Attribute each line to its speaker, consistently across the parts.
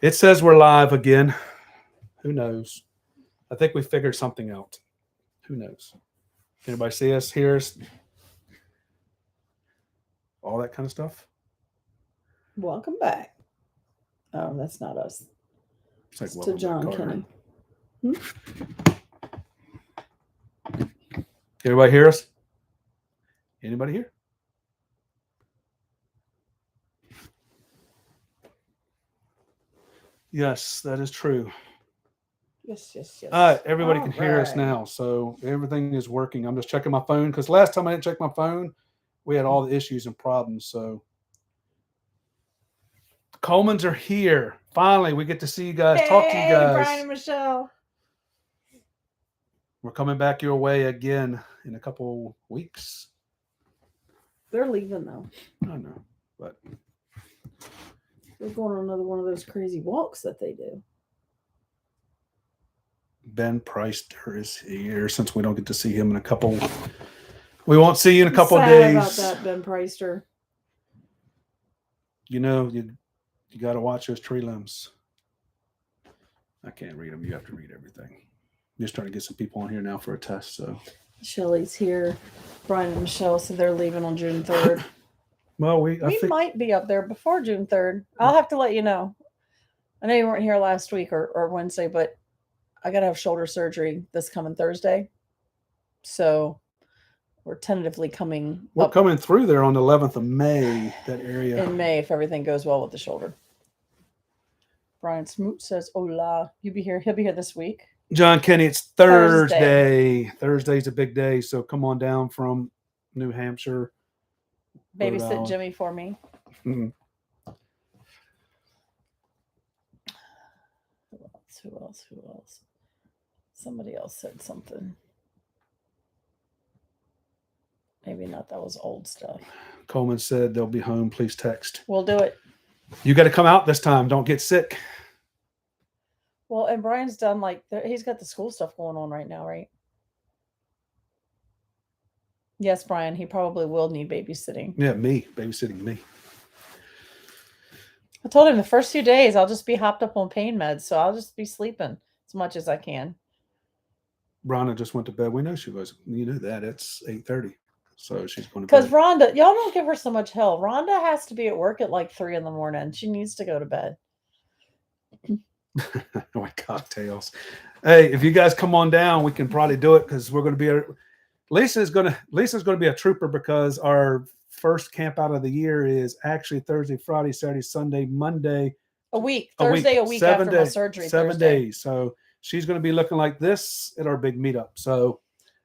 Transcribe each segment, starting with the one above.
Speaker 1: It says we're live again. Who knows? I think we figured something out. Who knows? Can anybody see us, hear us? All that kind of stuff.
Speaker 2: Welcome back. Oh, that's not us.
Speaker 1: It's like
Speaker 2: It's to John Kenny.
Speaker 1: Everybody hear us? Anybody here? Yes, that is true.
Speaker 2: Yes.
Speaker 1: All right, everybody can hear us now, so everything is working. I'm just checking my phone because last time I didn't check my phone, we had all the issues and problems. So Colemans are here. Finally, we get to see you guys, talk to you guys.
Speaker 2: Brian and Michelle.
Speaker 1: We're coming back your way again in a couple weeks.
Speaker 2: They're leaving though.
Speaker 1: I know, but
Speaker 2: they're going on another one of those crazy walks that they do.
Speaker 1: Ben Preister is here since we don't get to see him in a couple. We won't see you in a couple of days.
Speaker 2: About that, Ben Preister.
Speaker 1: You know, you got to watch those tree limbs. I can't read them. You have to read everything. I'm just trying to get some people on here now for a test. So
Speaker 2: Shelly's here. Brian and Michelle said they're leaving on June 3rd.
Speaker 1: Well, we
Speaker 2: might be up there before June 3rd. I'll have to let you know. I know you weren't here last week or Wednesday, but I got to have shoulder surgery this coming Thursday. So we're tentatively coming.
Speaker 1: We're coming through there on the 11th of May, that area.
Speaker 2: In May, if everything goes well with the shoulder. Brian Smoot says, hola. He'll be here this week.
Speaker 1: John Kenny, it's Thursday. Thursday's a big day, so come on down from New Hampshire.
Speaker 2: Babysit Jimmy for me.
Speaker 1: Mm-hmm.
Speaker 2: Who else? Somebody else said something. Maybe not. That was old stuff.
Speaker 1: Coleman said they'll be home. Please text.
Speaker 2: We'll do it.
Speaker 1: You got to come out this time. Don't get sick.
Speaker 2: Well, and Brian's done he's got the school stuff going on right now, right? Yes, Brian, he probably will need babysitting.
Speaker 1: Yeah, babysitting me.
Speaker 2: I told him the first few days I'll just be hopped up on pain meds, so I'll just be sleeping as much as I can.
Speaker 1: Rhonda just went to bed. We know she was. You know that. It's 8:30. So she's going to
Speaker 2: bed. Because Rhonda, y'all don't give her so much hell. Rhonda has to be at work at 3 a.m. She needs to go to bed.
Speaker 1: My cocktails. Hey, if you guys come on down, we can probably do it because we're going to be Lisa's going to be a trooper because our first camp out of the year is actually Thursday, Friday, Saturday, Sunday, Monday.
Speaker 2: A week. Thursday, a week after my surgery.
Speaker 1: 7 days. So she's going to be looking like this at our big meetup. So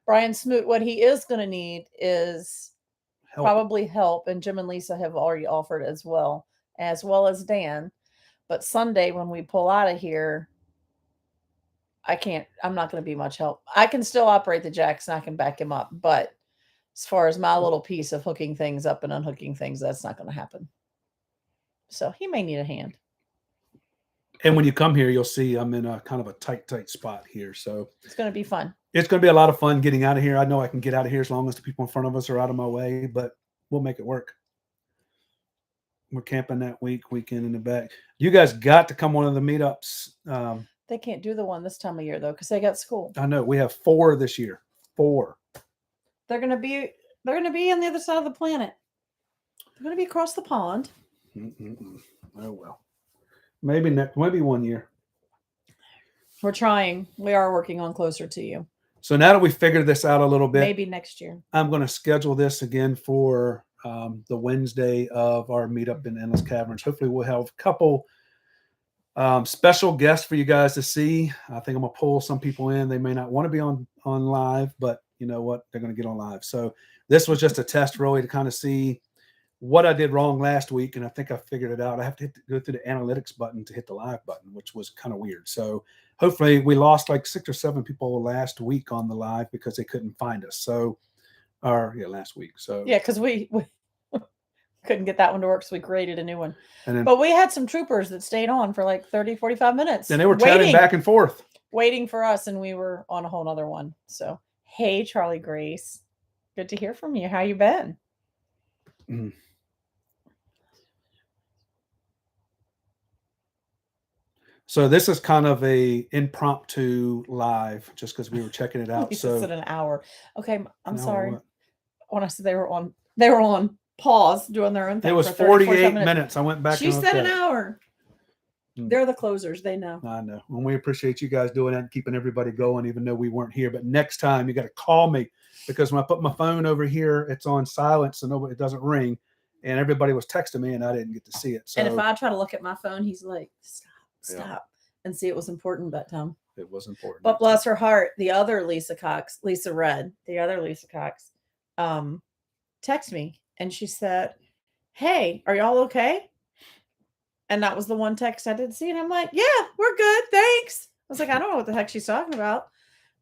Speaker 2: Brian Smoot, what he is going to need is probably help. And Jim and Lisa have already offered as well as Dan. But Sunday, when we pull out of here, I'm not going to be much help. I can still operate the jacks and I can back him up. But as far as my little piece of hooking things up and unhooking things, that's not going to happen. So he may need a hand.
Speaker 1: And when you come here, you'll see I'm in a kind of a tight spot here. So
Speaker 2: it's going to be fun.
Speaker 1: It's going to be a lot of fun getting out of here. I know I can get out of here as long as the people in front of us are out of my way, but we'll make it work. We're camping that weekend in the back. You guys got to come one of the meetups.
Speaker 2: They can't do the one this time of year though, because they got school.
Speaker 1: I know we have 4 this year. 4.
Speaker 2: They're gonna be on the other side of the planet. They're gonna be across the pond.
Speaker 1: Oh well, maybe 1 year.
Speaker 2: We're trying. We are working on closer to you.
Speaker 1: So now that we figured this out a little bit,
Speaker 2: maybe next year,
Speaker 1: I'm going to schedule this again for the Wednesday of our meetup in Endless Caverns. Hopefully we'll have a couple special guests for you guys to see. I think I'm going to pull some people in. They may not want to be on live, but you know what? They're going to get on live. So this was just a test really to kind of see what I did wrong last week. And I think I figured it out. I have to go through the analytics button to hit the live button, which was kind of weird. So hopefully we lost 6 or 7 people last week on the live because they couldn't find us. So, last week. So
Speaker 2: yeah, because we couldn't get that one to work, so we created a new one. But we had some troopers that stayed on for 30, 45 minutes.
Speaker 1: And they were chatting back and forth.
Speaker 2: Waiting for us, and we were on a whole nother one. So, hey, Charlie Grace. Good to hear from you. How you been?
Speaker 1: So this is kind of a impromptu live, just because we were checking it out.
Speaker 2: You said
Speaker 1: So
Speaker 2: an hour. Okay, I'm
Speaker 1: no,
Speaker 2: sorry.
Speaker 1: what?
Speaker 2: When I said they were on pause doing their own thing
Speaker 1: It was
Speaker 2: for 30, 45
Speaker 1: 48
Speaker 2: minutes.
Speaker 1: minutes. I went back.
Speaker 2: She
Speaker 1: and
Speaker 2: said an
Speaker 1: looked at it.
Speaker 2: hour. They're the closers. They know.
Speaker 1: I know. And we appreciate you guys doing that and keeping everybody going, even though we weren't here. But next time you got to call me, because when I put my phone over here, it's on silent, so nobody, it doesn't ring. And everybody was texting me and I didn't get to see it. So
Speaker 2: And if I try to look at my phone, he's like, stop.
Speaker 1: Yeah.
Speaker 2: And see, it was important that time.
Speaker 1: it was important.
Speaker 2: But bless her heart, the other Lisa Cox, Lisa Red, the other Lisa Cox, texted me and she said, "Hey, are y'all okay?" And that was the one text I didn't see. And I'm like, "Yeah, we're good. Thanks." I was like, I don't know what the heck she's talking about.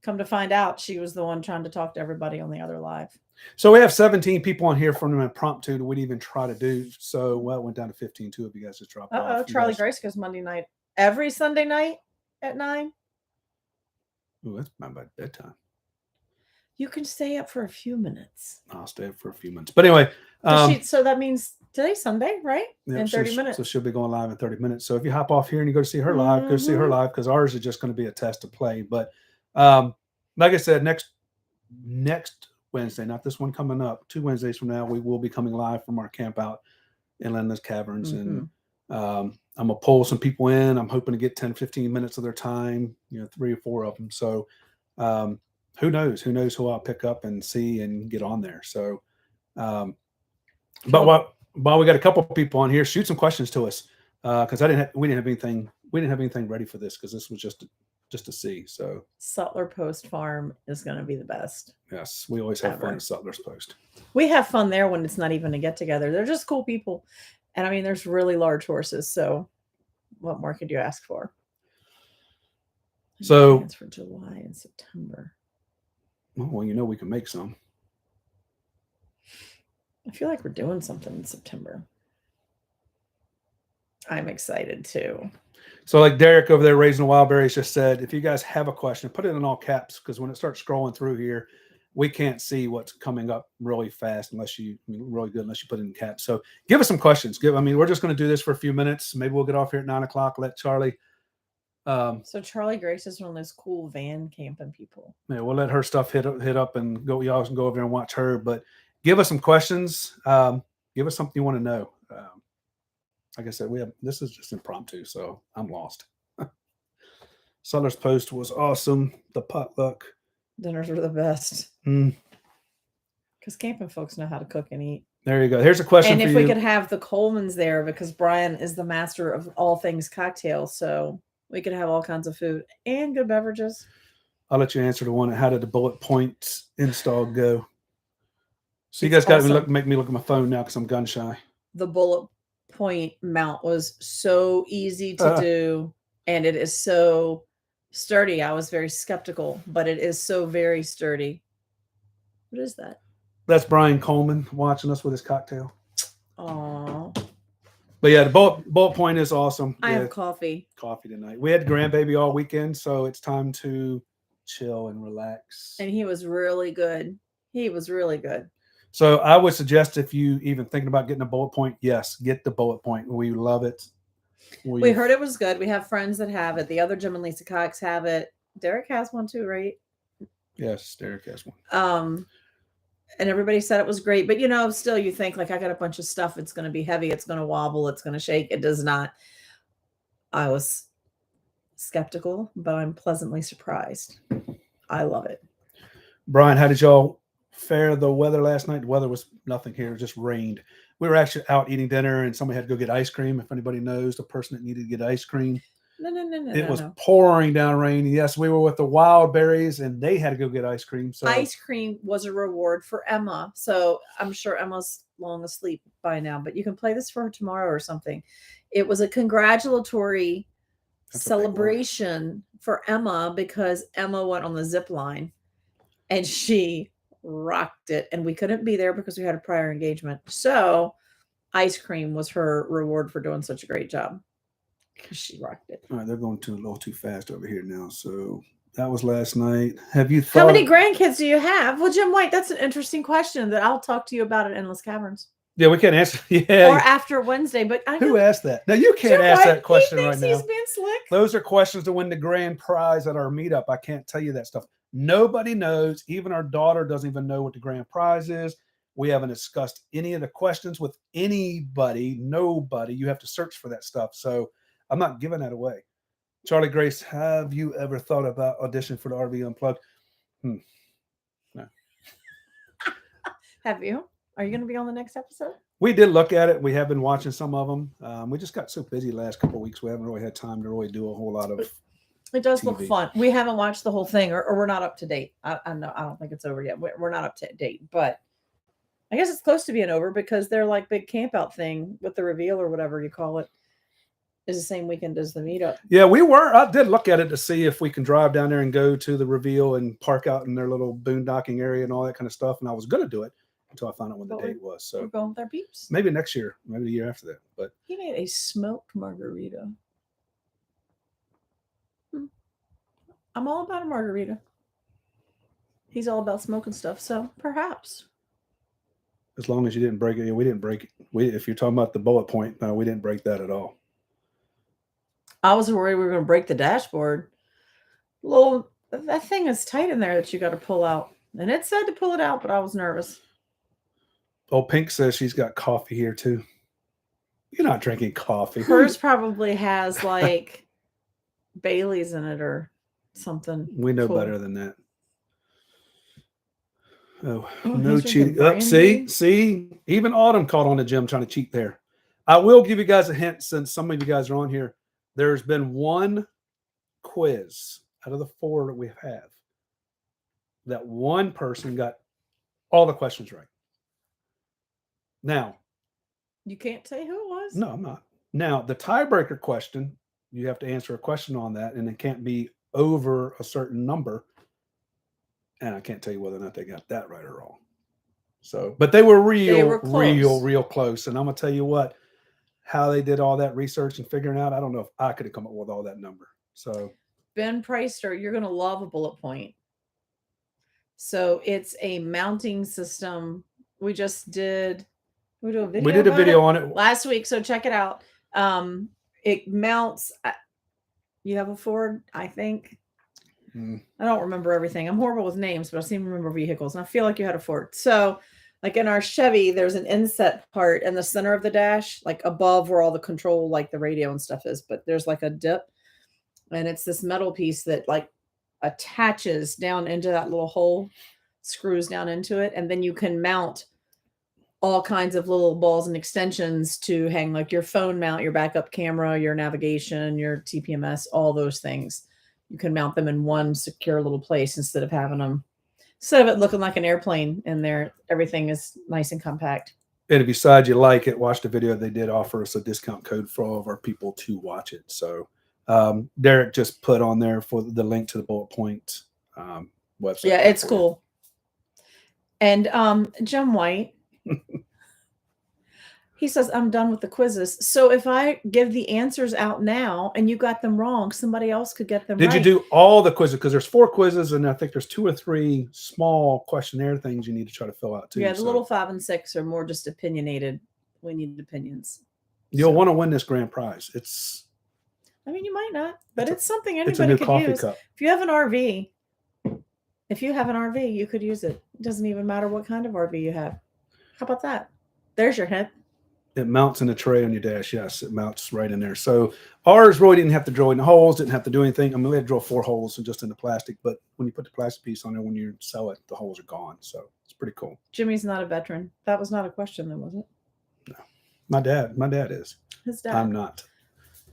Speaker 2: Come to find out, she was the one trying to talk to everybody on the other live.
Speaker 1: So we have 17 people on here from an impromptu that we didn't even try to do. So, well, it went down to 15. Two of you guys just dropped off.
Speaker 2: Charlie Grace goes Monday night. Every Sunday night at 9.
Speaker 1: Ooh, that's about bedtime.
Speaker 2: You can stay up for a few minutes.
Speaker 1: I'll stay up for a few minutes. But anyway.
Speaker 2: So that means today's Sunday, right?
Speaker 1: Yeah,
Speaker 2: in 30 minutes.
Speaker 1: So she'll be going live in 30 minutes. So if you hop off here and you go to see her live, go see her live, because ours is just going to be a test to play. But like I said, next Wednesday, not this one coming up, 2 Wednesdays from now, we will be coming live from our camp out in Linda's Caverns. And I'm going to pull some people in. I'm hoping to get 10, 15 minutes of their time, 3 or 4 of them. So who knows who I'll pick up and see and get on there. So, but while we got a couple of people on here, shoot some questions to us. Cause we didn't have anything ready for this, cause this was just to see. So
Speaker 2: Sutler Post Farm is going to be the best.
Speaker 1: Yes, we always have fun at Sutler's Post.
Speaker 2: We have fun there when it's not even a get together. They're just cool people. And I mean, there's really large horses. So what more could you ask for?
Speaker 1: So
Speaker 2: it's for July and September.
Speaker 1: Well, we can make some.
Speaker 2: I feel like we're doing something in September. I'm excited too.
Speaker 1: So like Derek over there raising the wild berries just said, if you guys have a question, put it in all caps, because when it starts scrolling through here, we can't see what's coming up really fast unless you put it in caps. So give us some questions. We're just going to do this for a few minutes. Maybe we'll get off here at 9 o'clock. Let Charlie.
Speaker 2: So Charlie Grace is one of those cool van camping people.
Speaker 1: Yeah, we'll let her stuff hit up and go. Y'all can go over there and watch her. But give us some questions. Give us something you want to know. Like I said, this is just impromptu, so I'm lost. Sutler's Post was awesome. The potluck
Speaker 2: dinners are the best. Because camping folks know how to cook and eat.
Speaker 1: There you go. Here's a question
Speaker 2: and
Speaker 1: for
Speaker 2: if
Speaker 1: you.
Speaker 2: we could have the Colemans there, because Brian is the master of all things cocktails, so we could have all kinds of food and good beverages.
Speaker 1: I'll let you answer the one. How did the bullet point install go? So you guys got to make me look at my phone now because I'm gun shy.
Speaker 2: The bullet point mount was so easy to do, and it is so sturdy. I was very skeptical, but it is so very sturdy. What is that?
Speaker 1: That's Brian Coleman watching us with his cocktail.
Speaker 2: Oh.
Speaker 1: But yeah, the bullet point is awesome.
Speaker 2: I have coffee.
Speaker 1: Coffee tonight. We had grandbaby all weekend, so it's time to chill and relax.
Speaker 2: And he was really good.
Speaker 1: So I would suggest, if you even thinking about getting a bullet point, yes, get the bullet point. We love it.
Speaker 2: We heard it was good. We have friends that have it. The other Jim and Lisa Cox have it. Derek has one too, right?
Speaker 1: Yes, Derek has one.
Speaker 2: And everybody said it was great. But, still you think, like, I got a bunch of stuff. It's going to be heavy. It's going to wobble. It's going to shake. It does not. I was skeptical, but I'm pleasantly surprised. I love it.
Speaker 1: Brian, how did y'all fare the weather last night? The weather was nothing here. It just rained. We were actually out eating dinner, and somebody had to go get ice cream. If anybody knows the person that needed to get ice cream.
Speaker 2: No.
Speaker 1: It was pouring down rain. Yes, we were with the wild berries, and they had to go get ice cream. So
Speaker 2: ice cream was a reward for Emma. So I'm sure Emma's long asleep by now, but you can play this for her tomorrow or something. It was a congratulatory celebration for Emma, because Emma went on the zip line and she rocked it, and we couldn't be there because we had a prior engagement. So ice cream was her reward for doing such a great job. She rocked it.
Speaker 1: All right, they're going a little too fast over here now. So that was last night. Have you
Speaker 2: How many grandkids do you have? Well, Jim White, that's an interesting question that I'll talk to you about at Endless Caverns.
Speaker 1: Yeah, we can't answer.
Speaker 2: or
Speaker 1: Yeah.
Speaker 2: after Wednesday. But I
Speaker 1: Who
Speaker 2: know
Speaker 1: asked that? Now you can't ask that question
Speaker 2: he
Speaker 1: right
Speaker 2: thinks
Speaker 1: now.
Speaker 2: he's being slick.
Speaker 1: Those are questions to win the grand prize at our meetup. I can't tell you that stuff. Nobody knows. Even our daughter doesn't even know what the grand prize is. We haven't discussed any of the questions with anybody. Nobody. You have to search for that stuff. So I'm not giving that away. Charlie Grace, have you ever thought about auditioning for the RV Unplugged? No.
Speaker 2: Have you? Are you going to be on the next episode?
Speaker 1: We did look at it. We have been watching some of them. We just got so busy the last couple of weeks. We haven't really had time to really do a whole lot of.
Speaker 2: It does look
Speaker 1: TV.
Speaker 2: fun. We haven't watched the whole thing, or we're not up to date. I know. I don't think it's over yet. We're not up to date, but I guess it's close to being over because their like big camp out thing with the reveal or whatever you call it is the same weekend as the meetup.
Speaker 1: Yeah, I did look at it to see if we can drive down there and go to the reveal and park out in their little boondocking area and all that kind of stuff. And I was going to do it until I found out when the date was. So
Speaker 2: we're going with our peeps.
Speaker 1: Maybe next year, maybe the year after that. But
Speaker 2: he made a smoked margarita. I'm all about a margarita. He's all about smoking stuff, so perhaps.
Speaker 1: As long as you didn't break it, we didn't break it. If you're talking about the bullet point, no, we didn't break that at all.
Speaker 2: I was worried we were going to break the dashboard. That thing is tight in there that you got to pull out. And it said to pull it out, but I was nervous.
Speaker 1: Oh, Pink says she's got coffee here too. You're not drinking coffee.
Speaker 2: Hers probably has like Bailey's in it or something.
Speaker 1: We know better than that. Oh,
Speaker 2: Oh,
Speaker 1: no cheating. See, even Autumn caught on to Jim trying to cheat there. I will give you guys a hint since some of you guys are on here. There's been one quiz out of the 4 that we have that one person got all the questions right. Now,
Speaker 2: you can't say who it was?
Speaker 1: No, I'm not. Now, the tiebreaker question, you have to answer a question on that, and it can't be over a certain number. And I can't tell you whether or not they got that right or wrong. So, but they were real close. And I'm going to tell you what, how they did all that research and figuring out, I don't know if I could have come up with all that number. So,
Speaker 2: Ben Preister, you're going to love a bullet point. So it's a mounting system. We did a video.
Speaker 1: We did a video on it
Speaker 2: last week. So check it out. It mounts. You have a Ford, I think. I don't remember everything. I'm horrible with names, but I seem to remember vehicles. And I feel like you had a Ford. So like in our Chevy, there's an inset part in the center of the dash, like above where all the control, like the radio and stuff is. But there's like a dip. And it's this metal piece that like attaches down into that little hole, screws down into it. And then you can mount all kinds of little balls and extensions to hang like your phone mount, your backup camera, your navigation, your TPMS, all those things. You can mount them in one secure little place instead of it looking like an airplane in there. Everything is nice and compact.
Speaker 1: And if you decide you like it, watch the video. They did offer us a discount code for all of our people to watch it. So Derek just put on there for the link to the bullet point website.
Speaker 2: Yeah, it's cool. And Jim White, he says, I'm done with the quizzes. So if I give the answers out now and you got them wrong, somebody else could get them right.
Speaker 1: Did you do all the quizzes? Because there's 4 quizzes, and I think there's 2 or 3 small questionnaire things you need to try to fill out too.
Speaker 2: Yeah, the little 5 and 6 are more just opinionated. We need opinions.
Speaker 1: You'll want to win this grand prize.
Speaker 2: You might not, but it's something anybody
Speaker 1: could
Speaker 2: use.
Speaker 1: Cup.
Speaker 2: If you have an RV, you could use it. It doesn't even matter what kind of RV you have. How about that? There's your hint.
Speaker 1: It mounts in a tray on your dash. Yes, it mounts right in there. So ours really didn't have to drill any holes, didn't have to do anything. We had to drill 4 holes and just in the plastic. But when you put the plastic piece on there, when you sell it, the holes are gone. So it's pretty cool.
Speaker 2: Jimmy's not a veteran. That was not a question, then, was it?
Speaker 1: No. My dad is.
Speaker 2: His dad.
Speaker 1: I'm not.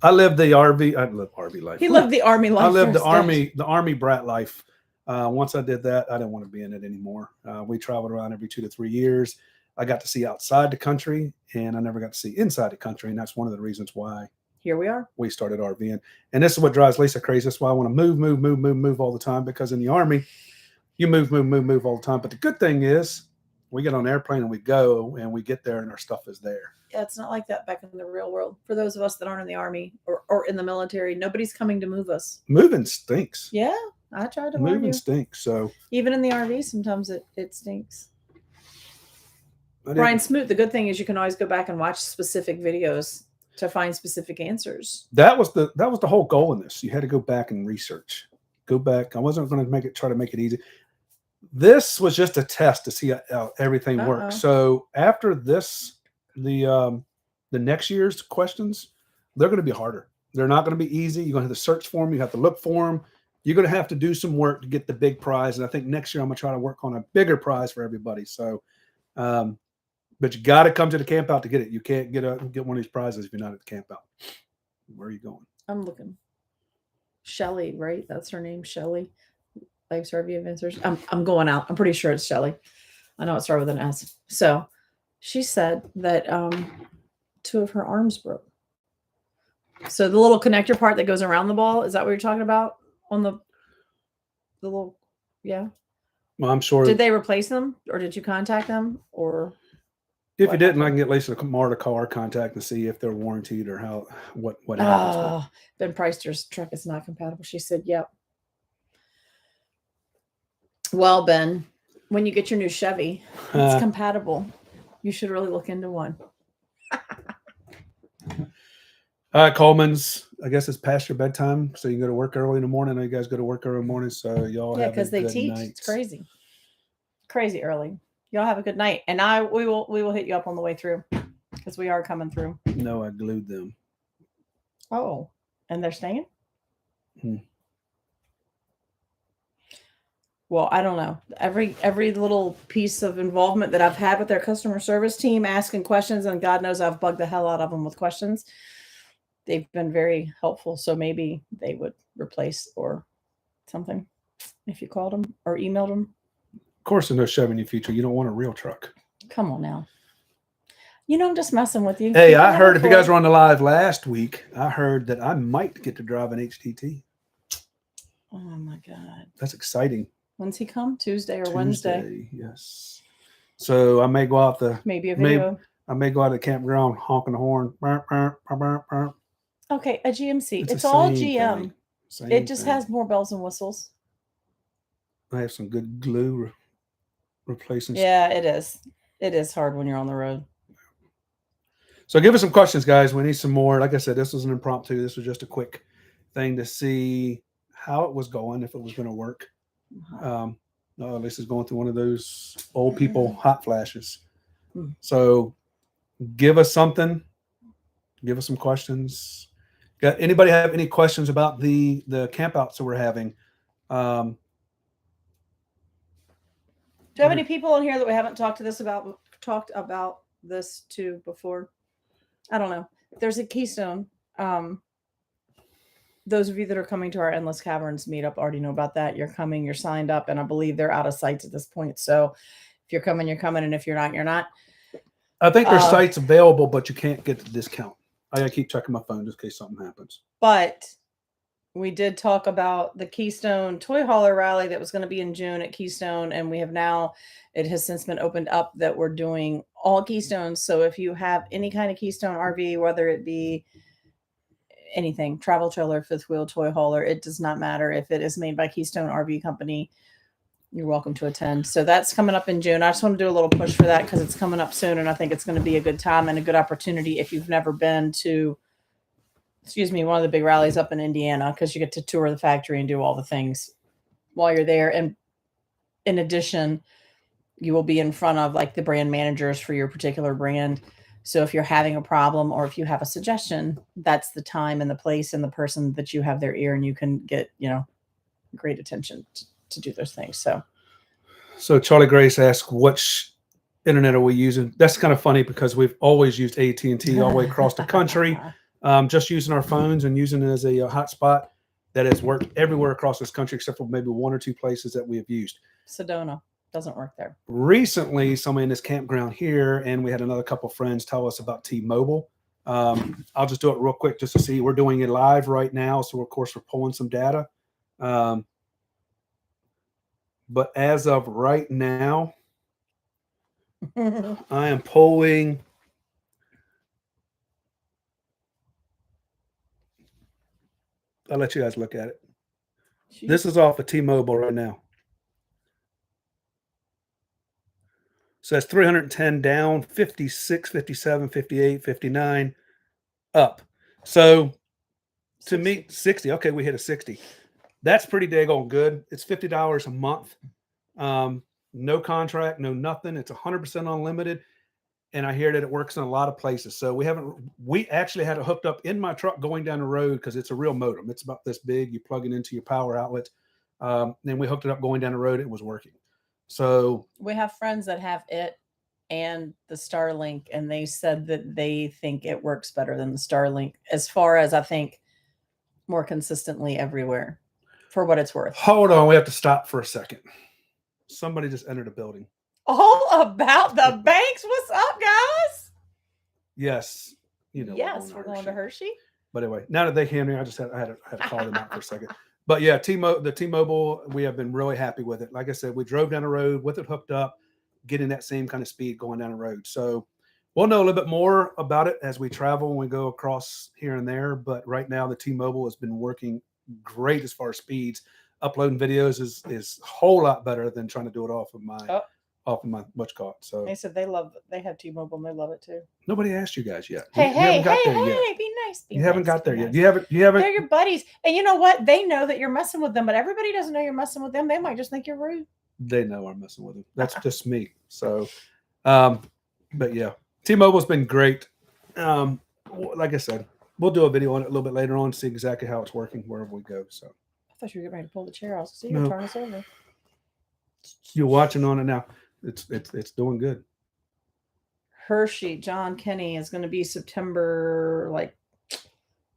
Speaker 1: I lived the RV life.
Speaker 2: He lived the Army life.
Speaker 1: I lived the Army brat life. Once I did that, I didn't want to be in it anymore. We traveled around every 2 to 3 years. I got to see outside the country, and I never got to see inside the country. And that's one of the reasons why
Speaker 2: here we are.
Speaker 1: We started RVing. And this is what drives Lisa crazy. That's why I want to move all the time, because in the Army, you move all the time. But the good thing is we get on an airplane and we go and we get there and our stuff is there.
Speaker 2: Yeah, it's not like that back in the real world. For those of us that aren't in the Army or in the military, nobody's coming to move us.
Speaker 1: Moving stinks.
Speaker 2: Yeah, I tried to warn you.
Speaker 1: Moving stinks. So
Speaker 2: even in the RV, sometimes it stinks. Brian Smoot, the good thing is you can always go back and watch specific videos to find specific answers.
Speaker 1: That was the whole goal in this. You had to go back and research. Go back. I wasn't going to try to make it easy. This was just a test to see how everything works. So after this, the next year's questions, they're going to be harder. They're not going to be easy. You're going to have to search for them. You have to look for them. You're going to have to do some work to get the big prize. And I think next year I'm going to try to work on a bigger prize for everybody. So, but you got to come to the camp out to get it. You can't get one of these prizes if you're not at the camp out. Where are you going?
Speaker 2: I'm looking. Shelly, right? That's her name, Shelly. Life's RV Adventures. I'm going out. I'm pretty sure it's Shelly. I know it started with an S. So she said that 2 of her arms broke. So the little connector part that goes around the ball, is that what you're talking about? On the little, yeah.
Speaker 1: Well, I'm sure.
Speaker 2: Did they replace them, or did you contact them, or?
Speaker 1: If you didn't, I can get Lisa Marta car contact and see if they're warranted or what happens.
Speaker 2: Ben Preister's truck is not compatible. She said, "Yep." Well, Ben, when you get your new Chevy, it's compatible. You should really look into one.
Speaker 1: Coleman's, I guess it's past your bedtime, so you can go to work early in the morning. I know you guys go to work early in the morning, so y'all have
Speaker 2: because they teach.
Speaker 1: night.
Speaker 2: It's crazy early. Y'all have a good night, and we will hit you up on the way through because we are coming through.
Speaker 1: No, I glued them.
Speaker 2: Oh, and they're staying? Well, I don't know. Every little piece of involvement that I've had with their customer service team, asking questions, and God knows I've bugged the hell out of them with questions. They've been very helpful. So maybe they would replace or something if you called them or emailed them.
Speaker 1: Of course, there's no Chevy in your future. You don't want a real truck.
Speaker 2: Come on now. I'm just messing with you.
Speaker 1: Hey, I heard if you guys were on the live last week, I heard that I might get to drive an HTT.
Speaker 2: Oh my God.
Speaker 1: That's exciting.
Speaker 2: When's he come? Tuesday or Wednesday?
Speaker 1: Yes. So I may go out
Speaker 2: maybe a video.
Speaker 1: I may go out to the campground honking the horn.
Speaker 2: Okay, a GMC. It's all GM. It just has more bells and whistles.
Speaker 1: I have some good glue replacing.
Speaker 2: Yeah, it is. It is hard when you're on the road.
Speaker 1: So give us some questions, guys. We need some more. Like I said, this was an impromptu. This was just a quick thing to see how it was going, if it was going to work. Lisa's going through one of those old people hot flashes. So give us something. Give us some questions. Got anybody have any questions about the campouts that we're having?
Speaker 2: Do you have any people on here that we haven't talked about this to before? I don't know. There's a Keystone. Those of you that are coming to our Endless Caverns meetup already know about that. You're coming, you're signed up, and I believe they're out of sites at this point. So if you're coming, you're coming, and if you're not, you're not.
Speaker 1: I think there's sites available, but you can't get the discount. I gotta keep checking my phone just in case something happens.
Speaker 2: But we did talk about the Keystone Toy Hauler Rally that was going to be in June at Keystone, and it has since been opened up that we're doing all Keystones. So if you have any kind of Keystone RV, whether it be anything, travel trailer, fifth wheel, toy hauler, it does not matter. If it is made by Keystone RV Company, you're welcome to attend. So that's coming up in June. I just want to do a little push for that because it's coming up soon, and I think it's going to be a good time and a good opportunity if you've never been to one of the big rallies up in Indiana, because you get to tour the factory and do all the things while you're there. And in addition, you will be in front of like the brand managers for your particular brand. So if you're having a problem or if you have a suggestion, that's the time and the place and the person that you have their ear, and you can get, great attention to do those things. So
Speaker 1: Charlie Grace asked, which internet are we using? That's kind of funny because we've always used AT&T all the way across the country. Just using our phones and using it as a hotspot that has worked everywhere across this country, except for maybe 1 or 2 places that we have used.
Speaker 2: Sedona doesn't work there.
Speaker 1: Recently, somebody in this campground here, and we had another couple of friends tell us about T-Mobile. I'll just do it real quick just to see. We're doing it live right now, so of course we're pulling some data. But as of right now, I am pulling. I'll let you guys look at it. This is off of T-Mobile right now. So that's 310 down, 56, 57, 58, 59 up. So to
Speaker 2: 60.
Speaker 1: me, 60. Okay, we hit a 60. That's pretty daggone good. It's $50 a month. No contract, no nothing. It's 100% unlimited. And I hear that it works in a lot of places. So we actually had it hooked up in my truck going down the road because it's a real modem. It's about this big. You plug it into your power outlet. Then we hooked it up going down the road. It was working. So
Speaker 2: We have friends that have it and the Starlink, and they said that they think it works better than the Starlink as far as I think more consistently everywhere for what it's worth.
Speaker 1: hold on. We have to stop for a second. Somebody just entered the building.
Speaker 2: All about the banks. What's up, guys?
Speaker 1: Yes. You know,
Speaker 2: yes, we're going to Hershey.
Speaker 1: But anyway, now that they came here, I had to call them out for a second. But yeah, the T-Mobile, we have been really happy with it. Like I said, we drove down the road with it hooked up, getting that same kind of speed going down the road. So we'll know a little bit more about it as we travel and we go across here and there. But right now, the T-Mobile has been working great as far as speeds. Uploading videos is a whole lot better than trying to do it off of my whatchamacallit. So
Speaker 2: they said they have T-Mobile and they love it too.
Speaker 1: Nobody asked you guys yet.
Speaker 2: Hey,
Speaker 1: you haven't got there yet.
Speaker 2: Be nice.
Speaker 1: You haven't got there
Speaker 2: nice.
Speaker 1: yet. You haven't.
Speaker 2: They're your buddies, and you know what? They know that you're messing with them, but everybody doesn't know you're messing with them. They might just think you're rude.
Speaker 1: They know I'm messing with them. That's just me. So, but yeah, T-Mobile's been great. Like I said, we'll do a video on it a little bit later on to see exactly how it's working wherever we go. So
Speaker 2: I thought you were getting ready to pull the chair out. So you turn us over.
Speaker 1: You're watching on it now. It's doing good.
Speaker 2: Hershey, John Kenny is going to be September. Like, I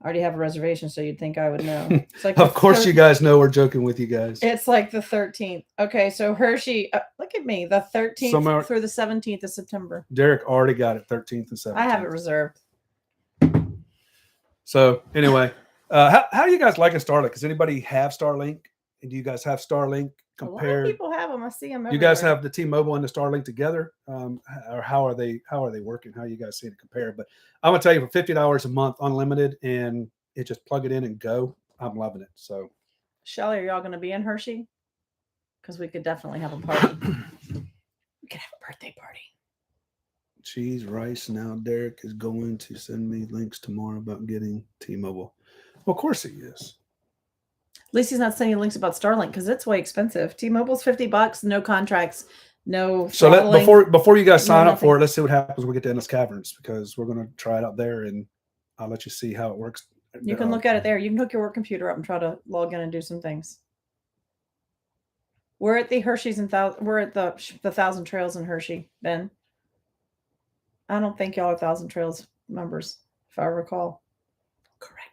Speaker 2: already have a reservation, so you'd think I would know. It's like
Speaker 1: of course, you guys know we're joking with you guys.
Speaker 2: It's like the 13th. Okay, so Hershey, look at me, the 13th through the 17th of September.
Speaker 1: Derek already got it 13th and 17th.
Speaker 2: I have it reserved.
Speaker 1: So anyway, how do you guys like a Starlink? Does anybody have Starlink? And do you guys have Starlink?
Speaker 2: A lot of people have them. I see them everywhere.
Speaker 1: You guys have the T-Mobile and the Starlink together, or how are they working? How are you guys seeing it compare? But I'm gonna tell you, for $50 a month, unlimited, and it just plug it in and go. I'm loving it. So,
Speaker 2: Shelly, are y'all gonna be in Hershey? Because we could definitely have a party. We could have a birthday party.
Speaker 1: Cheese rice. Now Derek is going to send me links tomorrow about getting T-Mobile. Well, of course he is.
Speaker 2: At least he's not sending links about Starlink because it's way expensive. T-Mobile's $50, no contracts, no.
Speaker 1: So before you guys sign up for it, let's see what happens when we get to Endless Caverns, because we're going to try it out there, and I'll let you see how it works.
Speaker 2: You can look at it there. You can hook your work computer up and try to log in and do some things. We're at the Hershey's and we're at the Thousand Trails in Hershey, Ben. I don't think y'all are Thousand Trails members, if I recall correctly.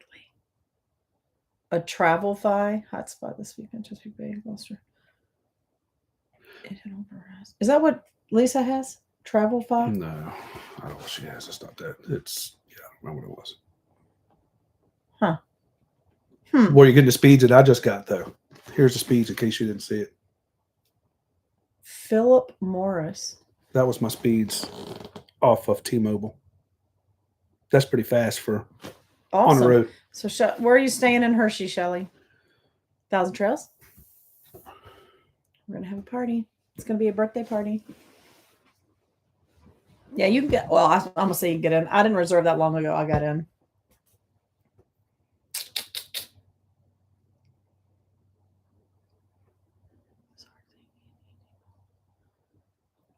Speaker 2: A Travel-Fi hotspot this weekend, Chesapeake Bay, Gloucester. Is that what Lisa has? Travel-Fi?
Speaker 1: No, I don't know what she has. It's not that. It's, I don't know what it was.
Speaker 2: Huh.
Speaker 1: Where you getting the speeds that I just got, though? Here's the speeds in case you didn't see it.
Speaker 2: Philip Morris.
Speaker 1: That was my speeds off of T-Mobile. That's pretty fast for on the road.
Speaker 2: So where are you staying in Hershey, Shelly? Thousand Trails? We're going to have a party. It's going to be a birthday party. Yeah, you can get, well, I'm going to say you can get in. I didn't reserve that long ago. I got in.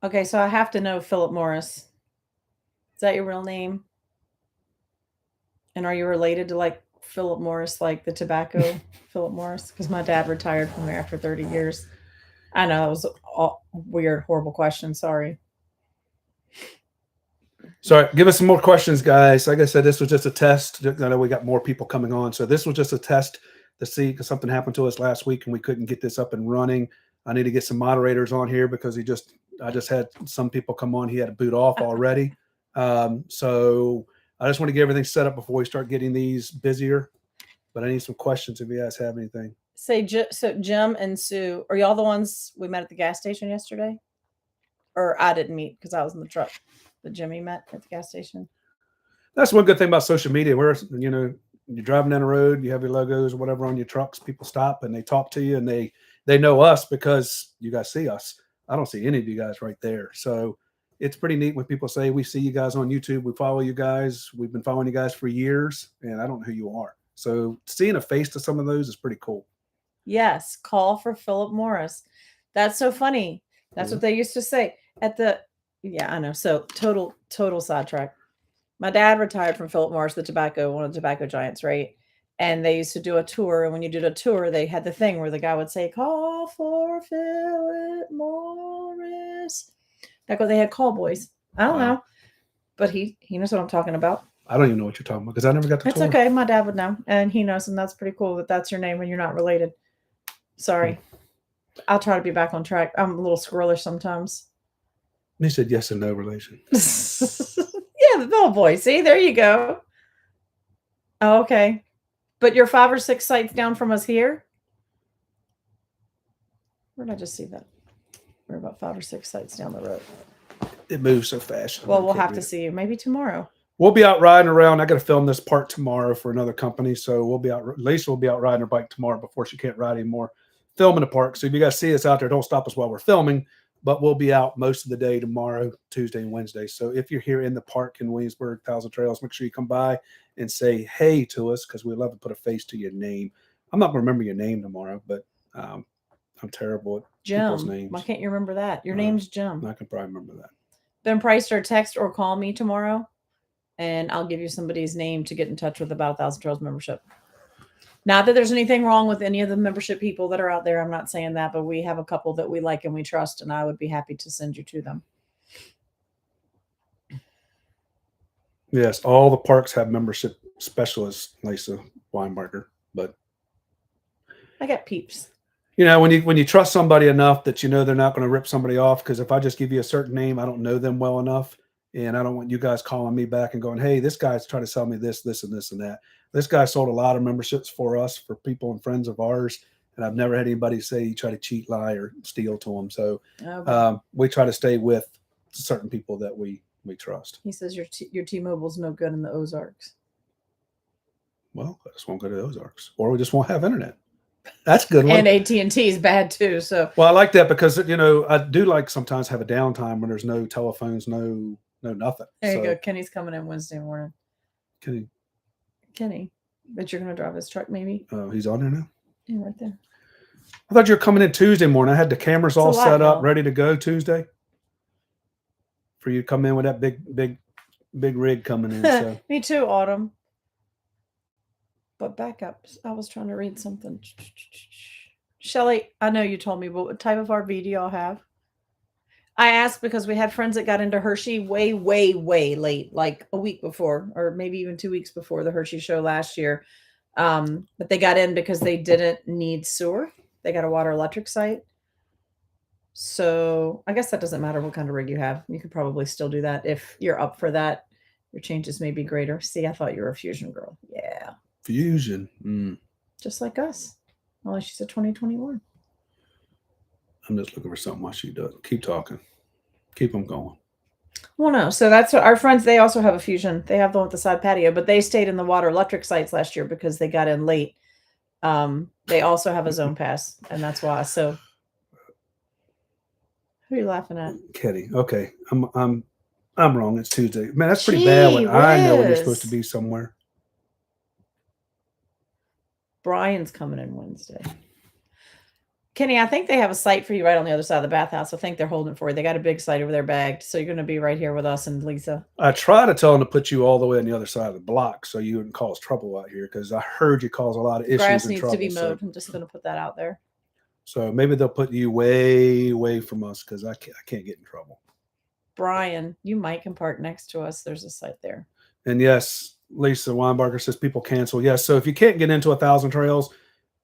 Speaker 2: Okay, so I have to know Philip Morris. Is that your real name? And are you related to like Philip Morris, like the tobacco Philip Morris? Because my dad retired from there after 30 years. I know that was a weird, horrible question. Sorry.
Speaker 1: Sorry, give us some more questions, guys. Like I said, this was just a test. I know we got more people coming on. So this was just a test to see, because something happened to us last week and we couldn't get this up and running. I need to get some moderators on here because I just had some people come on. He had to boot off already. So I just want to get everything set up before we start getting these busier. But I need some questions if you guys have anything.
Speaker 2: So Jim and Sue, are y'all the ones we met at the gas station yesterday? Or I didn't meet because I was in the truck. But Jimmy met at the gas station.
Speaker 1: That's one good thing about social media. Where, you're driving down the road, you have your logos or whatever on your trucks. People stop and they talk to you, and they know us because you guys see us. I don't see any of you guys right there. So it's pretty neat when people say, we see you guys on YouTube, we follow you guys, we've been following you guys for years, and I don't know who you are. So seeing a face to some of those is pretty cool.
Speaker 2: Yes, call for Philip Morris. That's so funny. That's what they used to say at the. Yeah, I know. So total sidetrack. My dad retired from Philip Morris, one of the tobacco giants, right? And they used to do a tour. And when you did a tour, they had the thing where the guy would say, "Call for Philip Morris." Like what they had call boys. I don't know, but he knows what I'm talking about.
Speaker 1: I don't even know what you're talking about because I never got to.
Speaker 2: It's okay. My dad would know, and he knows, and that's pretty cool that that's your name and you're not related. Sorry. I'll try to be back on track. I'm a little squirrelish sometimes.
Speaker 1: He said yes and no relation.
Speaker 2: Yeah, the bell boy. See, there you go. Oh, okay. But you're 5 or 6 sites down from us here? Where did I just see that? We're about 5 or 6 sites down the road.
Speaker 1: It moves so fast.
Speaker 2: Well, we'll have to see you. Maybe tomorrow.
Speaker 1: We'll be out riding around. I got to film this part tomorrow for another company. So we'll be out. Lisa will be out riding her bike tomorrow before she can't ride anymore. Filming the park. So if you guys see us out there, don't stop us while we're filming. But we'll be out most of the day tomorrow, Tuesday and Wednesday. So if you're here in the park in Williamsburg, Thousand Trails, make sure you come by and say hey to us because we'd love to put a face to your name. I'm not going to remember your name tomorrow, but I'm terrible at people's
Speaker 2: Jim.
Speaker 1: names.
Speaker 2: Why can't you remember that? Your name's Jim.
Speaker 1: I can probably remember that.
Speaker 2: Then price or text or call me tomorrow, and I'll give you somebody's name to get in touch with about 1,000 Trails membership. Not that there's anything wrong with any of the membership people that are out there. I'm not saying that, but we have a couple that we like and we trust, and I would be happy to send you to them.
Speaker 1: Yes, all the parks have membership specialists, Lisa Weinbarger, but
Speaker 2: I got peeps.
Speaker 1: You know, when you trust somebody enough that you know they're not going to rip somebody off, because if I just give you a certain name, I don't know them well enough, and I don't want you guys calling me back and going, hey, this guy's trying to sell me this, this, and this, and that. This guy sold a lot of memberships for us, for people and friends of ours, and I've never had anybody say you try to cheat, lie, or steal to them. So we try to stay with certain people that we trust.
Speaker 2: He says your T-Mobile's no good in the Ozarks.
Speaker 1: Well, I just won't go to the Ozarks, or we just won't have internet. That's a good one.
Speaker 2: And AT&T is bad too. So
Speaker 1: well, I like that because I do like sometimes have a downtime when there's no telephones, no nothing.
Speaker 2: There you go. Kenny's coming in Wednesday morning.
Speaker 1: Kenny,
Speaker 2: but you're gonna drive his truck, maybe?
Speaker 1: Oh, he's on there now.
Speaker 2: Yeah, right there.
Speaker 1: I thought you were coming in Tuesday morning. I had the cameras all set up, ready to go Tuesday. For you to come in with that big rig coming in. So.
Speaker 2: Me too, Autumn. But back up. I was trying to read something. Shelly, I know you told me, but what type of RV do y'all have? I asked because we had friends that got into Hershey way, way, way late, like a week before, or maybe even 2 weeks before the Hershey show last year. But they got in because they didn't need sewer. They got a water electric site. So I guess that doesn't matter what kind of rig you have. You could probably still do that if you're up for that. Your changes may be greater. See, I thought you were a Fusion girl. Yeah.
Speaker 1: Fusion.
Speaker 2: Just like us. Only she's a 2021.
Speaker 1: I'm just looking for something while she does. Keep talking. Keep them going.
Speaker 2: Well, no. So that's what our friends, they also have a Fusion. They have the one with the side patio, but they stayed in the water electric sites last year because they got in late. They also have a zone pass, and that's why. So who are you laughing at?
Speaker 1: Kenny. Okay. I'm wrong. It's Tuesday. Man, that's pretty bad when I know when you're supposed to be somewhere.
Speaker 2: Brian's coming in Wednesday. Kenny, I think they have a site for you right on the other side of the bathhouse. I think they're holding it for you. They got a big site over there bagged. So you're going to be right here with us and Lisa.
Speaker 1: I try to tell them to put you all the way on the other side of the block so you wouldn't cause trouble out here because I heard you cause a lot of issues.
Speaker 2: Grass needs to be mowed. I'm just going to put that out there.
Speaker 1: So maybe they'll put you way away from us because I can't get in trouble.
Speaker 2: Brian, you might can park next to us. There's a site there.
Speaker 1: And yes, Lisa Weinbarger says people cancel. Yes. So if you can't get into 1,000 Trails,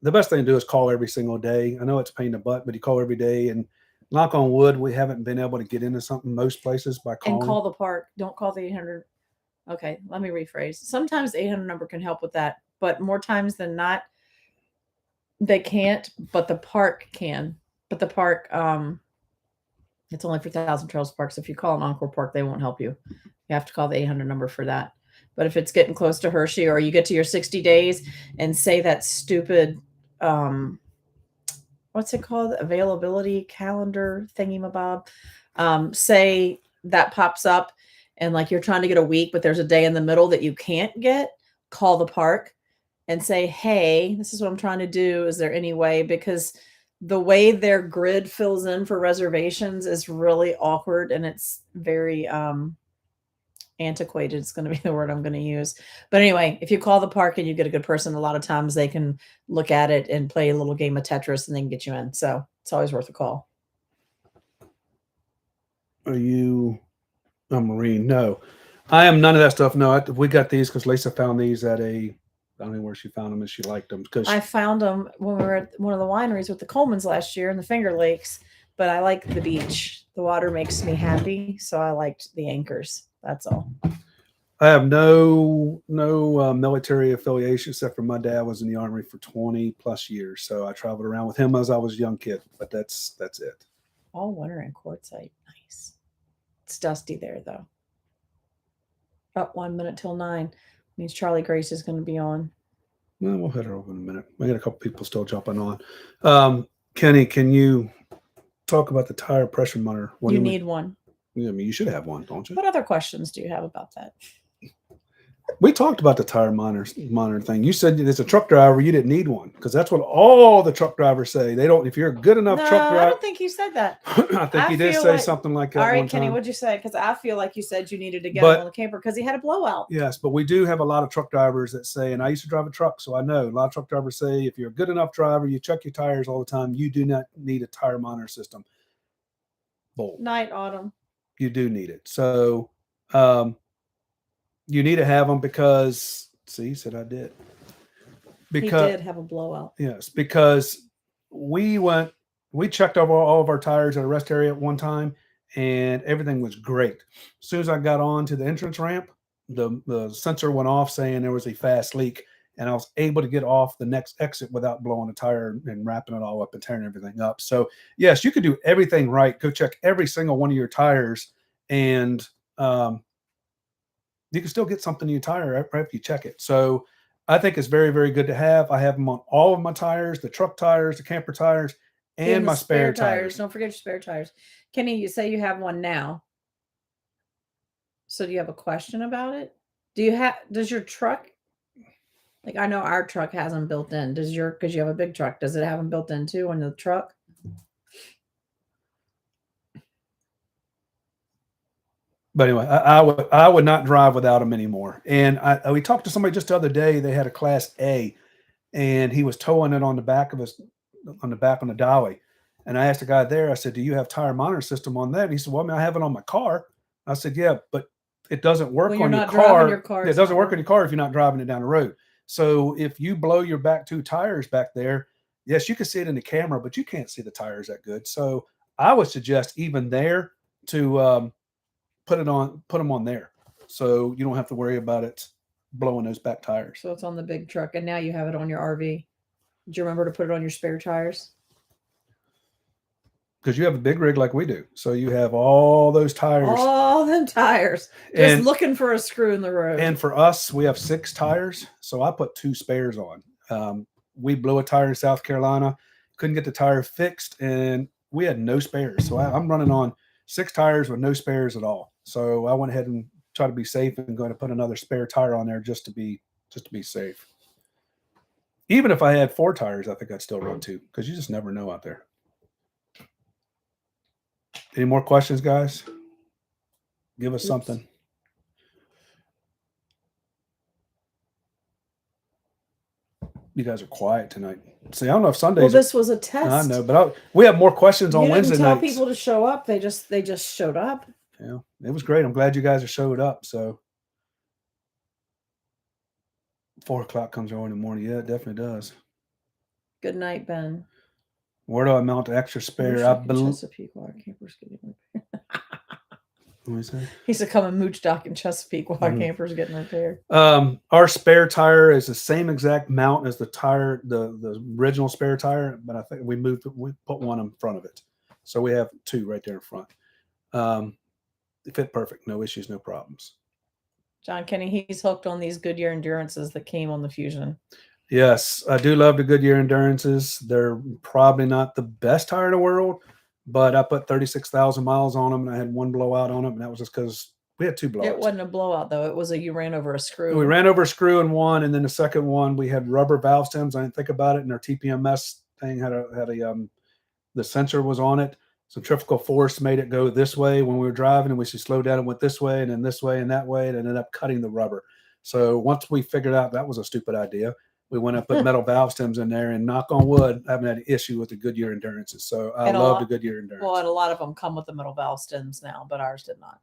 Speaker 1: the best thing to do is call every single day. I know it's a pain in the butt, but you call every day. And knock on wood, we haven't been able to get into something most places by calling.
Speaker 2: And call the park. Don't call the 800. Okay, let me rephrase. Sometimes the 800 number can help with that, but more times than not, they can't. But the park can. But the park, it's only for 1,000 Trails parks. If you call an Encore Park, they won't help you. You have to call the 800 number for that. But if it's getting close to Hershey or you get to your 60 days and say that stupid, what's it called? Availability calendar thingy-mabob. Say that pops up and like you're trying to get a week, but there's a day in the middle that you can't get, call the park and say, hey, this is what I'm trying to do. Is there any way? Because the way their grid fills in for reservations is really awkward and it's very antiquated. It's going to be the word I'm going to use. But anyway, if you call the park and you get a good person, a lot of times they can look at it and play a little game of Tetris and they can get you in. So it's always worth a call.
Speaker 1: Are you a Marine? No, I am none of that stuff. No, we got these because Lisa found these at a, I don't know where she found them and she liked them because
Speaker 2: I found them when we were at one of the wineries with the Colemans last year in the Finger Lakes, but I like the beach. The water makes me happy. So I liked the anchors. That's all.
Speaker 1: I have no military affiliation except for my dad was in the Army for 20 plus years. So I traveled around with him as I was a young kid, but that's it.
Speaker 2: All winter in quartzite. Nice. It's dusty there though. Up 1 minute till 9 means Charlie Grace is going to be on.
Speaker 1: Well, we'll hit her over in a minute. We got a couple people still jumping on. Kenny, can you talk about the tire pressure monitor?
Speaker 2: You need one.
Speaker 1: I mean, you should have one, don't you?
Speaker 2: What other questions do you have about that?
Speaker 1: We talked about the tire monitor thing. You said as a truck driver, you didn't need one because that's what all the truck drivers say. They don't. If you're a good enough truck driver,
Speaker 2: I don't think you said that.
Speaker 1: I think he did say something like that.
Speaker 2: All right,
Speaker 1: one
Speaker 2: Kenny,
Speaker 1: time.
Speaker 2: what'd you say? Because I feel like you said you needed to get him on the camper because he had a blowout.
Speaker 1: Yes, but we do have a lot of truck drivers that say, and I used to drive a truck, so I know a lot of truck drivers say if you're a good enough driver, you check your tires all the time. You do not need a tire monitor system. Bull.
Speaker 2: Night, Autumn.
Speaker 1: You do need it. So you need to have them because, see, he said I did. Because
Speaker 2: he did have a blowout.
Speaker 1: Yes, because we checked over all of our tires at a rest area at one time, and everything was great. As soon as I got on to the entrance ramp, the sensor went off saying there was a fast leak, and I was able to get off the next exit without blowing a tire and wrapping it all up and tearing everything up. So yes, you could do everything right. Go check every single one of your tires, and you can still get something in your tire right if you check it. So I think it's very, very good to have. I have them on all of my tires, the truck tires, the camper tires, and my spare tires.
Speaker 2: Don't forget your spare tires. Kenny, you say you have one now. So do you have a question about it? Does your truck, like I know our truck has them built in. Because you have a big truck, does it have them built in too on the truck?
Speaker 1: But anyway, I would not drive without them anymore. And we talked to somebody just the other day. They had a Class A, and he was towing it on the back on the dolly. And I asked the guy there. I said, "Do you have tire monitor system on that?" And he said, "Well, I mean, I have it on my car." I said, "Yeah, but it doesn't work on your car. It doesn't work on your car if you're not driving it down the road. So if you blow your back two tires back there, yes, you can see it in the camera, but you can't see the tires that good. So I would suggest even there to put them on there, so you don't have to worry about it blowing those back tires."
Speaker 2: So it's on the big truck, and now you have it on your RV. Did you remember to put it on your spare tires?
Speaker 1: Because you have a big rig like we do, so you have all those tires,
Speaker 2: all them tires, just looking for a screw in the road.
Speaker 1: And for us, we have 6 tires, so I put 2 spares on. We blew a tire in South Carolina, couldn't get the tire fixed, and we had no spares. So I'm running on 6 tires with no spares at all. So I went ahead and tried to be safe and going to put another spare tire on there just to be safe. Even if I had 4 tires, I think I'd still run 2 because you just never know out there. Any more questions, guys? Give us something. You guys are quiet tonight. See, I don't know if Sundays.
Speaker 2: Well, this was a test.
Speaker 1: I know, but we have more questions on Wednesday nights.
Speaker 2: You didn't tell people to show up. They just showed up.
Speaker 1: Yeah, it was great. I'm glad you guys have showed up. So 4 o'clock comes early in the morning. Yeah, it definitely does.
Speaker 2: Good night, Ben.
Speaker 1: Where do I mount the extra spare? I believe
Speaker 2: Chesapeake while our camper's getting repaired.
Speaker 1: What is that?
Speaker 2: He's a coming mooch dock in Chesapeake while our camper's getting repaired.
Speaker 1: Our spare tire is the same exact mount as the tire, the original spare tire, but I think we put one in front of it. So we have 2 right there in front. It fit perfect. No issues, no problems.
Speaker 2: John Kenny, he's hooked on these Goodyear Endurances that came on the Fuzion.
Speaker 1: Yes, I do love the Goodyear Endurances. They're probably not the best tire in the world, but I put 36,000 miles on them, and I had one blowout on them, and that was just because we had two blowouts.
Speaker 2: It wasn't a blowout though. It was you ran over a screw.
Speaker 1: We ran over a screw in one, and then the second one we had rubber valve stems. I didn't think about it, and our TPMS thing had the sensor was on it. Centrifugal force made it go this way when we were driving, and we should slow down and went this way and then this way and that way, and ended up cutting the rubber. So once we figured out that was a stupid idea, we went and put metal valve stems in there, and knock on wood, I haven't had an issue with the Goodyear Endurances. So I love the Goodyear Endurance.
Speaker 2: Well, and a lot of them come with the metal valve stems now, but ours did not.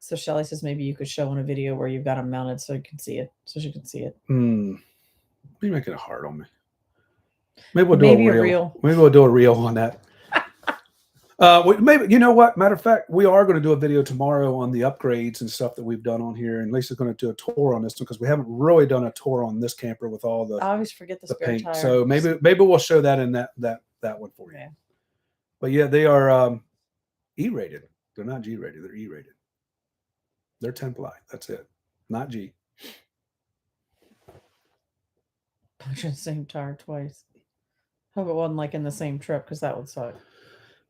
Speaker 2: So Shelly says maybe you could show in a video where you've got them mounted so you can see it. So she can see it.
Speaker 1: You're making it hard on me. Maybe we'll do a reel. Maybe we'll do a reel on that. Maybe, you know what? Matter of fact, we are going to do a video tomorrow on the upgrades and stuff that we've done on here. And Lisa's going to do a tour on this one because we haven't really done a tour on this camper with all the.
Speaker 2: I always forget the spare
Speaker 1: paint.
Speaker 2: tire.
Speaker 1: So maybe we'll show that in that one for you.
Speaker 2: Yeah.
Speaker 1: But yeah, they are E-rated. They're not G-rated. They're E-rated. They're 10 ply. That's it. Not G.
Speaker 2: Pushing the same tire twice. Hope it wasn't like in the same trip because that would suck.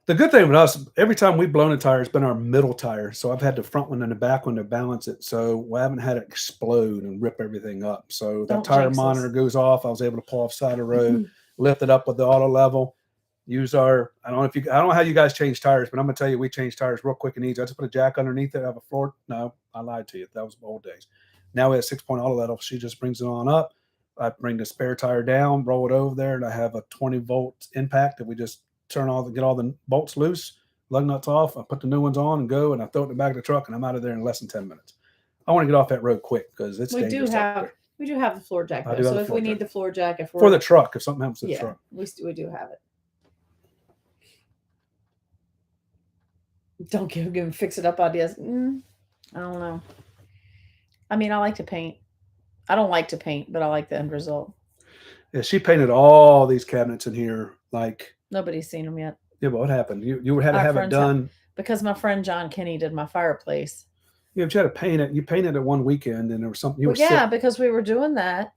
Speaker 1: The good thing with us, every time we've blown a tire, it's been our middle tire. So I've had the front one and the back one to balance it. So we haven't had it explode and rip everything up. So that tire monitor goes off. I was able to pull off side of the road, lift it up with the auto level. Use our, I don't know how you guys change tires, but I'm gonna tell you, we change tires real quick and easy. I just put a jack underneath it. I have a floor. No, I lied to you. That was old days. Now we have 6-point auto level. She just brings it on up. I bring the spare tire down, roll it over there, and I have a 20-volt impact that we just get all the bolts loose, lug nuts off. I put the new ones on and go, and I throw it in the back of the truck, and I'm out of there in less than 10 minutes. I want to get off that road quick because it's dangerous out there.
Speaker 2: We do have the floor jack though. So if we need the floor jack,
Speaker 1: for the truck, if something happens to the truck,
Speaker 2: we do have it. Don't give him fix it up ideas. I don't know. I mean, I like to paint. I don't like to paint, but I like the end result.
Speaker 1: Yeah, she painted all these cabinets in here. Like
Speaker 2: nobody's seen them yet.
Speaker 1: Yeah, but what happened? You had to have it done
Speaker 2: because my friend John Kinney did my fireplace.
Speaker 1: Yeah, but you had to paint it. You painted it one weekend, and there was something.
Speaker 2: Sick. Because we were doing that.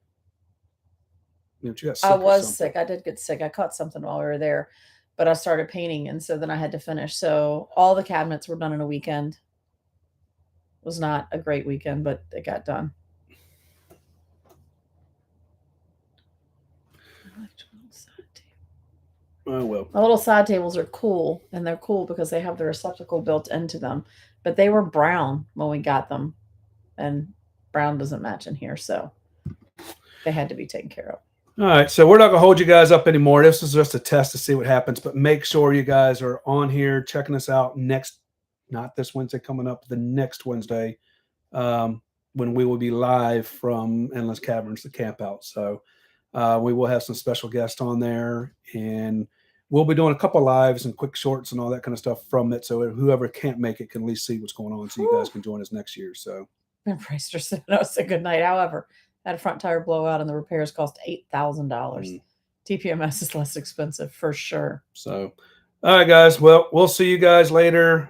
Speaker 1: Yeah, but you got sick.
Speaker 2: I was sick. I did get sick. I caught something while we were there. But I started painting, and so then I had to finish. So all the cabinets were done in a weekend. It was not a great weekend, but it got done.
Speaker 1: Oh, well.
Speaker 2: My little side tables are cool, and they're cool because they have the receptacle built into them. But they were brown when we got them, and brown doesn't match in here, so they had to be taken care of.
Speaker 1: All right, so we're not going to hold you guys up anymore. This is just a test to see what happens, but make sure you guys are on here checking us out not this Wednesday coming up, the next Wednesday, when we will be live from Endless Caverns, the camp out. So we will have some special guests on there, and we'll be doing a couple lives and quick shorts and all that kind of stuff from it. So whoever can't make it can at least see what's going on, so you guys can join us next year. So
Speaker 2: Priester said no, it's a good night. However, had a front tire blowout and the repairs cost $8,000. TPMS is less expensive for sure.
Speaker 1: So, all right, guys. Well, we'll see you guys later.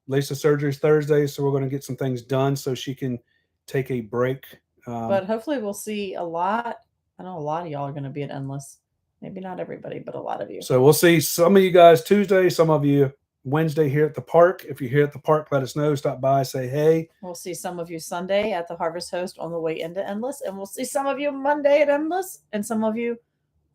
Speaker 1: Lisa's surgery is Thursday, so we're going to get some things done so she can take a break.
Speaker 2: But hopefully we'll see a lot. I know a lot of y'all are going to be at Endless. Maybe not everybody, but a lot of you.
Speaker 1: So we'll see some of you guys Tuesday, some of you Wednesday here at the park. If you're here at the park, let us know. Stop by, say hey.
Speaker 2: We'll see some of you Sunday at the Harvest Host on the way into Endless, and we'll see some of you Monday at Endless, and some of you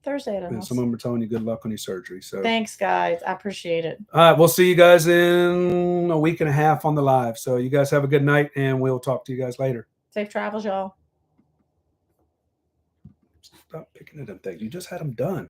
Speaker 2: Thursday at Endless.
Speaker 1: And some of them are telling you good luck on your surgery. So
Speaker 2: thanks, guys. I appreciate it.
Speaker 1: All right, we'll see you guys in a week and a half on the live. So you guys have a good night, and we'll talk to you guys later.
Speaker 2: Safe travels, y'all.
Speaker 1: Stop picking at them things. You just had them done.